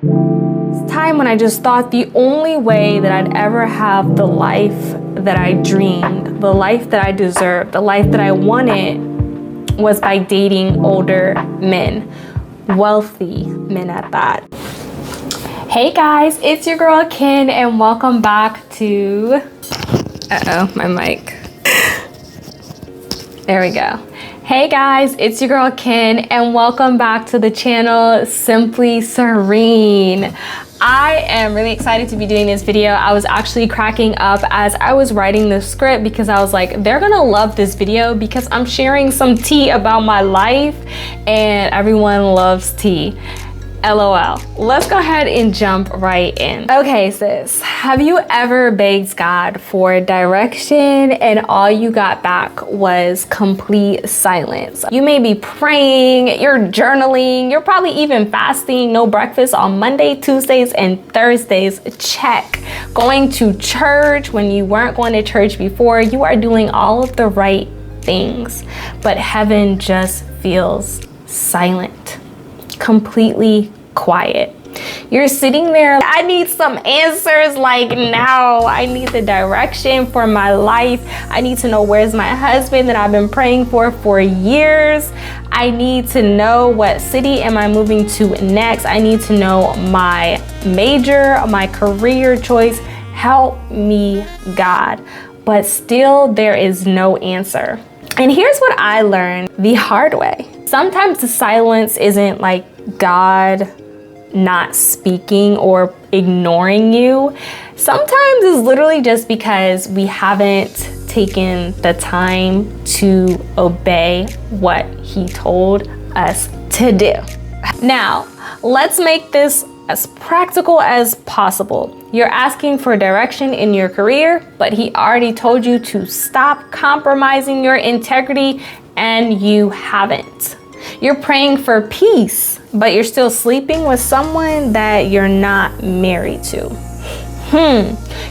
Time when I just thought the only way that I'd ever have the life that I dreamed, the life that I deserved, the life that I wanted was by dating older men, wealthy men at that. Hey guys, it's your girl Ken and welcome back to, my mic. There we go. Hey guys, it's your girl Ken and welcome back to the channel Simply Serene. I am really excited to be doing this video. I was actually cracking up as I was writing the script because I was like, they're gonna love this video because I'm sharing some tea about my life and everyone loves tea. LOL. Let's go ahead and jump right in. Okay, sis, have you ever begged God for direction and all you got back was complete silence? You may be praying, you're journaling, you're probably even fasting, no breakfast on Monday, Tuesdays, and Thursdays, check. Going to church when you weren't going to church before, you are doing all of the right things, but heaven just feels silent. Completely quiet. You're sitting there, I need some answers like now. I need the direction for my life. I need to know where's my husband that I've been praying for years. I need to know what city am I moving to next. I need to know my major, my career choice. Help me, God. But still there is no answer. And here's what I learned the hard way. Sometimes the silence isn't like God not speaking or ignoring you. Sometimes it's literally just because we haven't taken the time to obey what He told us to do. Now, let's make this as practical as possible. You're asking for direction in your career, but He already told you to stop compromising your integrity and you haven't. You're praying for peace, but you're still sleeping with someone that you're not married to.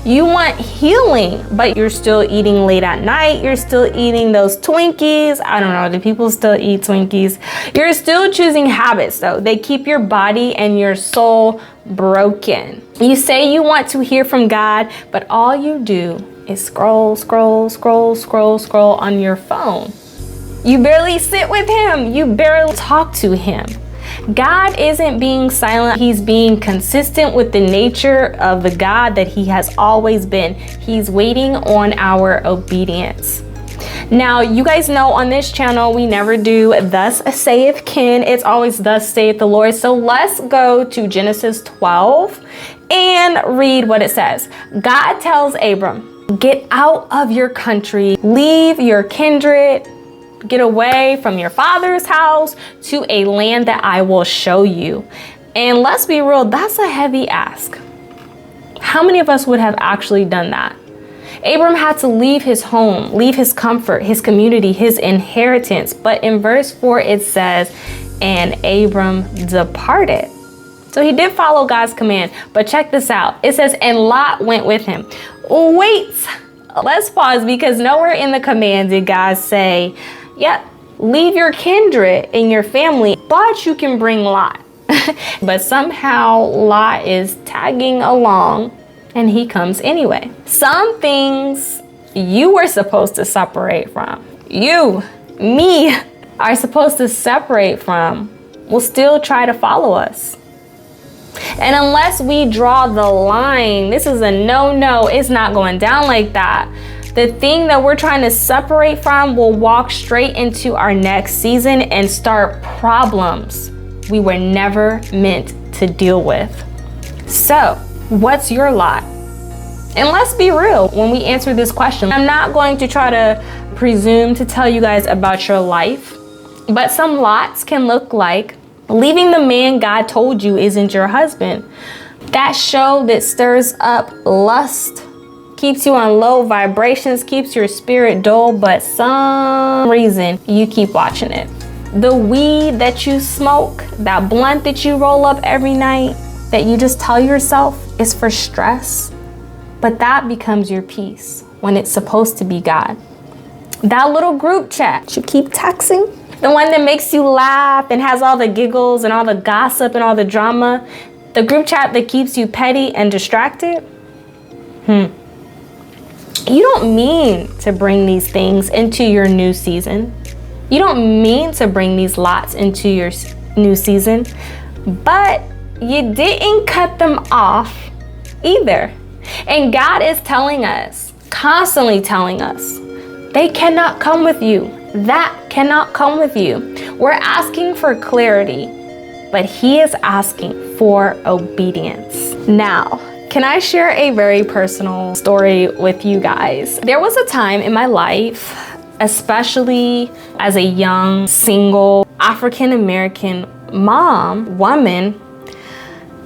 You want healing, but you're still eating late at night. You're still eating those Twinkies. I don't know, do people still eat Twinkies? You're still choosing habits though. They keep your body and your soul broken. You say you want to hear from God, but all you do is scroll on your phone. You barely sit with Him. You barely talk to Him. God isn't being silent. He's being consistent with the nature of the God that He has always been. He's waiting on our obedience. Now, you guys know on this channel, we never do thus saith Ken. It's always thus saith the Lord. So let's go to Genesis 12 and read what it says. God tells Abram, get out of your country, leave your kindred, get away from your father's house to a land that I will show you. And let's be real, that's a heavy ask. How many of us would have actually done that? Abram had to leave his home, leave his comfort, his community, his inheritance. But in verse 4, it says, and Abram departed. So he did follow God's command, but check this out. It says, and Lot went with him. Wait, let's pause because nowhere in the command did God say, yeah, leave your kindred and your family, but you can bring Lot. But somehow Lot is tagging along and he comes anyway. Some things you were supposed to separate from, you, me, are supposed to separate from, will still try to follow us. And unless we draw the line, this is a no, it's not going down like that. The thing that we're trying to separate from will walk straight into our next season and start problems we were never meant to deal with. So, what's your lot? And let's be real when we answer this question. I'm not going to try to presume to tell you guys about your life, but some lots can look like leaving the man God told you isn't your husband. That show that stirs up lust, keeps you on low vibrations, keeps your spirit dull, but some reason you keep watching it. The weed that you smoke, that blunt that you roll up every night, that you just tell yourself is for stress, but that becomes your peace when it's supposed to be God. That little group chat you keep texting, the one that makes you laugh and has all the giggles and all the gossip and all the drama, The group chat that keeps you petty and distracted? You don't mean to bring these things into your new season. You don't mean to bring these lots into your new season, but you didn't cut them off either. And God is telling us, constantly telling us, they cannot come with you. That cannot come with you. We're asking for clarity, but He is asking for obedience. Now, can I share a very personal story with you guys? There was a time in my life, especially as a young, single, African-American woman,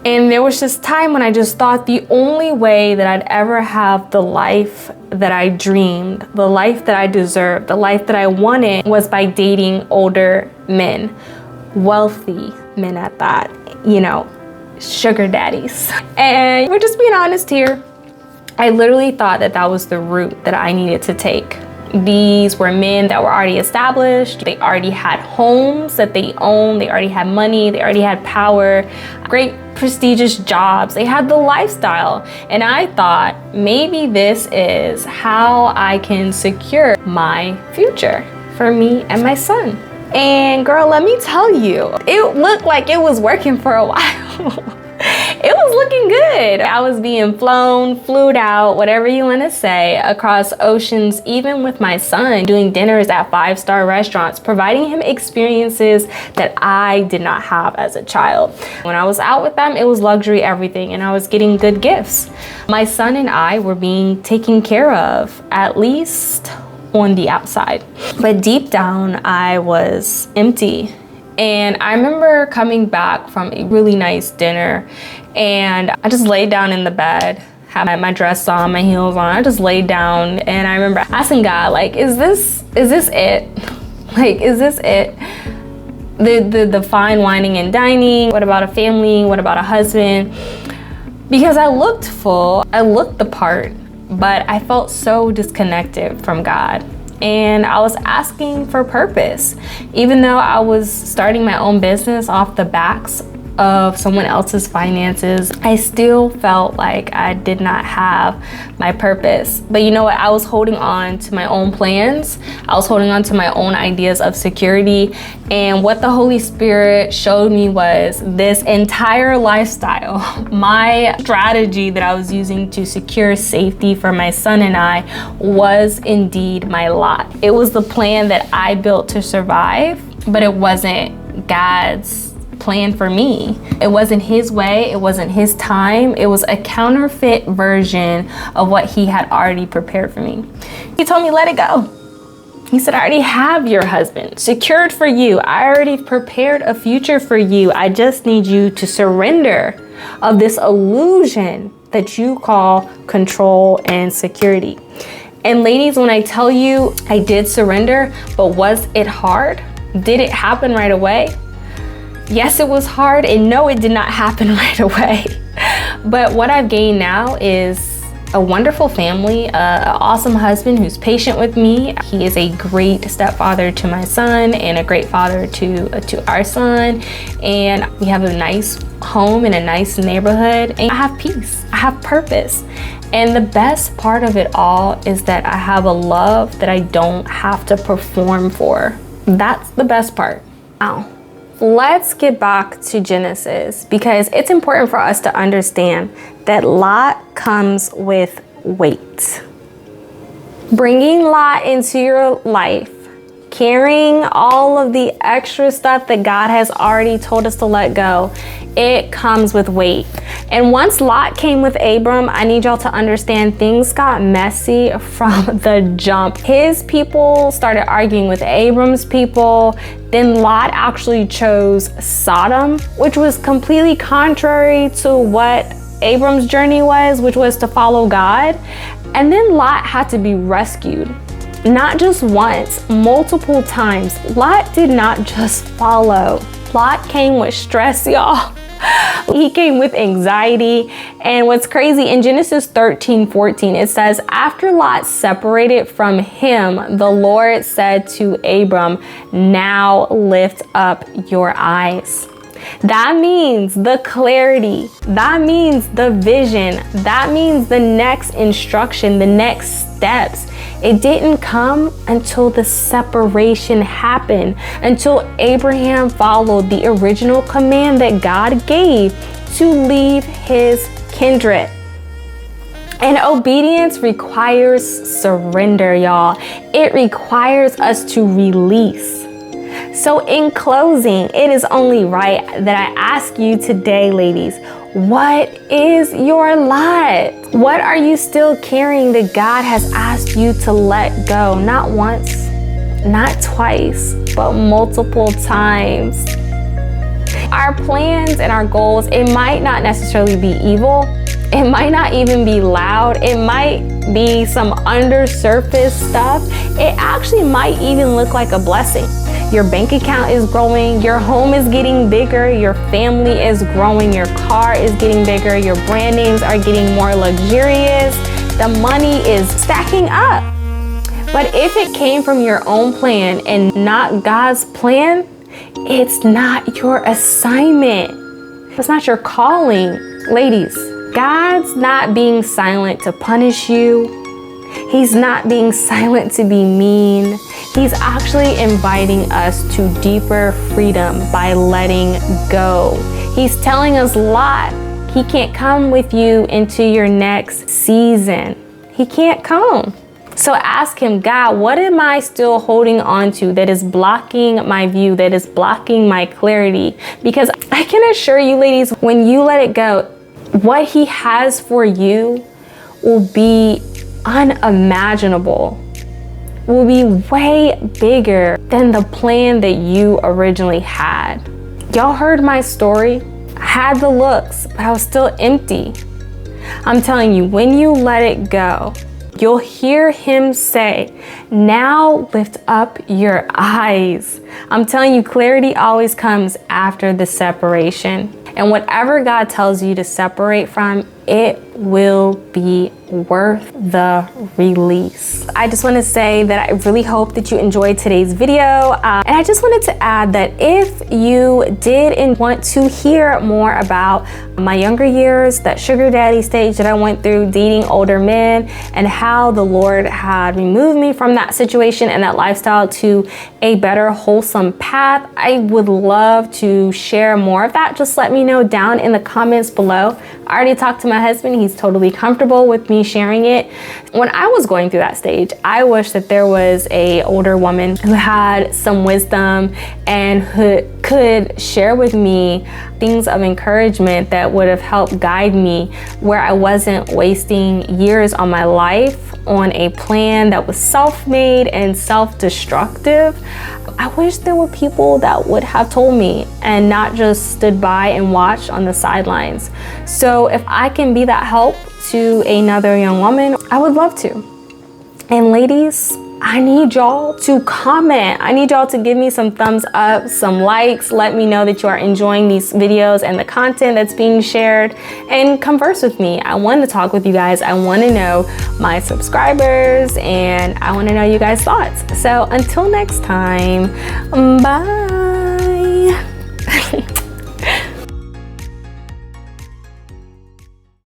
and there was this time when I just thought the only way that I'd ever have the life that I dreamed, the life that I deserved, the life that I wanted was by dating older men, wealthy men at that, sugar daddies. And we're just being honest here. I literally thought that that was the route that I needed to take. These were men that were already established. They already had homes that they owned. They already had money. They already had power, great prestigious jobs. They had the lifestyle. And I thought maybe this is how I can secure my future for me and my son. And girl, let me tell you, it looked like it was working for a while. It was looking good. I was being flew out, whatever you want to say, across oceans, even with my son, doing dinners at 5-star restaurants, providing him experiences that I did not have as a child. When I was out with them, it was luxury everything, and I was getting good gifts. My son and I were being taken care of, at least on the outside. But deep down, I was empty. And I remember coming back from a really nice dinner, and I just laid down in the bed, had my dress on, my heels on. I just laid down, and I remember asking God, like, is this it? Like, is this it? The fine wining and dining? What about a family? What about a husband? Because I looked full, I looked the part, but I felt so disconnected from God. And I was asking for purpose. Even though I was starting my own business off the backs of someone else's finances, I still felt like I did not have my purpose. But you know what? I was holding on to my own plans. I was holding on to my own ideas of security. And what the Holy Spirit showed me was this entire lifestyle, my strategy that I was using to secure safety for my son and I, was indeed my lot. It was the plan that I built to survive, but it wasn't God's plan for me. It wasn't His way, it wasn't His time. It was a counterfeit version of what He had already prepared for me. He told me, let it go. He said, I already have your husband secured for you. I already prepared a future for you. I just need you to surrender of this illusion that you call control and security. And ladies, when I tell you I did surrender, but was it hard? Did it happen right away? Yes, it was hard, and no, it did not happen right away. But what I've gained now is a wonderful family, an awesome husband who's patient with me. He is a great stepfather to my son and a great father to our son. And we have a nice home in a nice neighborhood, and I have peace, I have purpose. And the best part of it all is that I have a love that I don't have to perform for. That's the best part. Now, let's get back to Genesis, because it's important for us to understand that Lot comes with weight. Bringing Lot into your life, carrying all of the extra stuff that God has already told us to let go, it comes with weight. And once Lot came with Abram, I need y'all to understand things got messy from the jump. His people started arguing with Abram's people. Then Lot actually chose Sodom, which was completely contrary to what Abram's journey was, which was to follow God. And then Lot had to be rescued. Not just once, multiple times. Lot did not just follow. Lot came with stress, y'all. He came with anxiety. And what's crazy, in Genesis 13:14, it says, after Lot separated from him, the Lord said to Abram, now lift up your eyes. That means the clarity. That means the vision. That means the next instruction, the next steps. It didn't come until the separation happened, until Abraham followed the original command that God gave to leave his kindred. And obedience requires surrender, y'all. It requires us to release. So in closing, it is only right that I ask you today, ladies, what is your lot? What are you still carrying that God has asked you to let go? Not once, not twice, but multiple times. Our plans and our goals, it might not necessarily be evil. It might not even be loud. It might be some undersurface stuff. It actually might even look like a blessing. Your bank account is growing, your home is getting bigger, your family is growing, your car is getting bigger, your brand names are getting more luxurious, the money is stacking up. But if it came from your own plan and not God's plan, it's not your assignment. It's not your calling. Ladies, God's not being silent to punish you. He's not being silent to be mean. He's actually inviting us to deeper freedom by letting go. He's telling us, Lot, he can't come with you into your next season. He can't come. So ask him, God, what am I still holding on to that is blocking my view, that is blocking my clarity? Because I can assure you, ladies, when you let it go, what he has for you will be unimaginable, will be way bigger than the plan that you originally had. Y'all heard my story. I had the looks, but I was still empty. I'm telling you, when you let it go, you'll hear him say, now lift up your eyes. I'm telling you, clarity always comes after the separation. And whatever God tells you to separate from, it will be worth the release. I just want to say that I really hope that you enjoyed today's video. And I just wanted to add that if you did and want to hear more about my younger years, that sugar daddy stage that I went through, dating older men, and how the Lord had removed me from that situation and that lifestyle to a better, wholesome path, I would love to share more of that. Just let me know down in the comments below. I already talked to my husband. He's totally comfortable with me sharing it. When I was going through that stage, I wish that there was an older woman who had some wisdom and who could share with me things of encouragement that would have helped guide me, where I wasn't wasting years on my life on a plan that was self-made and self-destructive. I wish there were people that would have told me and not just stood by and watched on the sidelines. So if I can be that help to another young woman, I would love to. And ladies, I need y'all to comment. I need y'all to give me some thumbs up, some likes. Let me know that you are enjoying these videos and the content that's being shared, and converse with me. I want to talk with you guys. I want to know my subscribers, and I want to know you guys' thoughts. So until next time, bye.